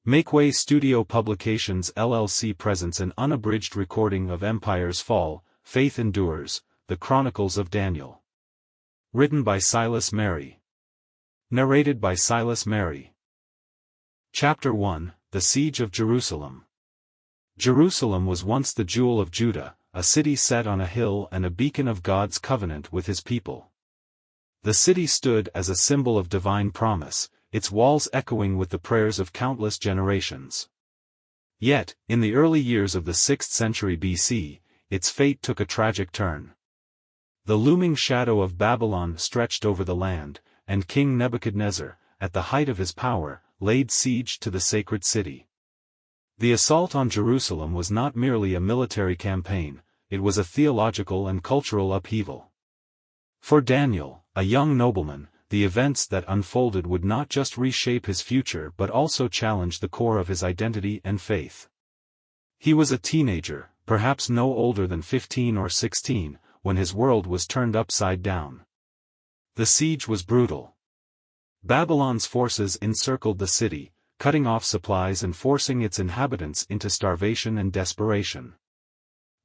Makeway Studio Publications LLC presents an unabridged recording of Empire's Fall, Faith Endures, The Chronicles of Daniel. Written by Silas Mary. Narrated by Silas Mary. Chapter 1, The Siege of Jerusalem. Jerusalem was once the jewel of Judah, a city set on a hill and a beacon of God's covenant with his people. The city stood as a symbol of divine promise, its walls echoing with the prayers of countless generations. Yet, in the early years of the 6th century BC, its fate took a tragic turn. The looming shadow of Babylon stretched over the land, and King Nebuchadnezzar, at the height of his power, laid siege to the sacred city. The assault on Jerusalem was not merely a military campaign, it was a theological and cultural upheaval. For Daniel, a young nobleman, the events that unfolded would not just reshape his future but also challenge the core of his identity and faith. He was a teenager, perhaps no older than 15 or 16, when his world was turned upside down. The siege was brutal. Babylon's forces encircled the city, cutting off supplies and forcing its inhabitants into starvation and desperation.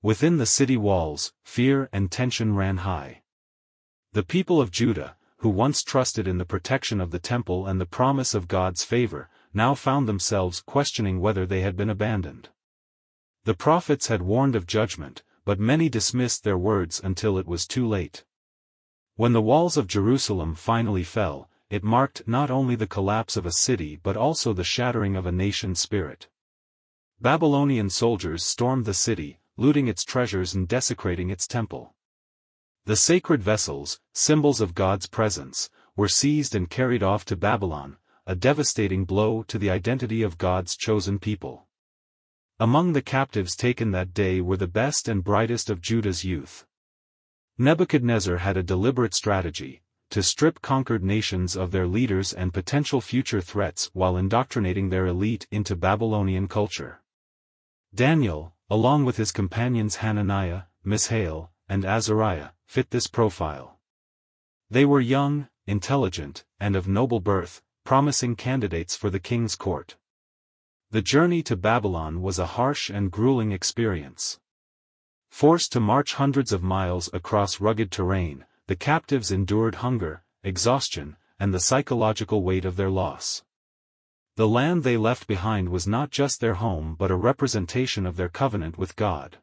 Within the city walls, fear and tension ran high. The people of Judah, who once trusted in the protection of the temple and the promise of God's favor, now found themselves questioning whether they had been abandoned. The prophets had warned of judgment, but many dismissed their words until it was too late. When the walls of Jerusalem finally fell, it marked not only the collapse of a city but also the shattering of a nation's spirit. Babylonian soldiers stormed the city, looting its treasures and desecrating its temple. The sacred vessels, symbols of God's presence, were seized and carried off to Babylon, a devastating blow to the identity of God's chosen people. Among the captives taken that day were the best and brightest of Judah's youth. Nebuchadnezzar had a deliberate strategy, to strip conquered nations of their leaders and potential future threats while indoctrinating their elite into Babylonian culture. Daniel, along with his companions Hananiah, Mishael, and Azariah, fit this profile. They were young, intelligent, and of noble birth, promising candidates for the king's court. The journey to Babylon was a harsh and grueling experience. Forced to march hundreds of miles across rugged terrain, the captives endured hunger, exhaustion, and the psychological weight of their loss. The land they left behind was not just their home but a representation of their covenant with God.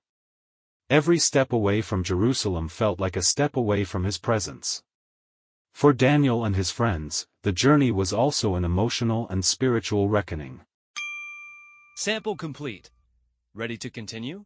Every step away from Jerusalem felt like a step away from his presence. For Daniel and his friends, the journey was also an emotional and spiritual reckoning. Sample complete. Ready to continue?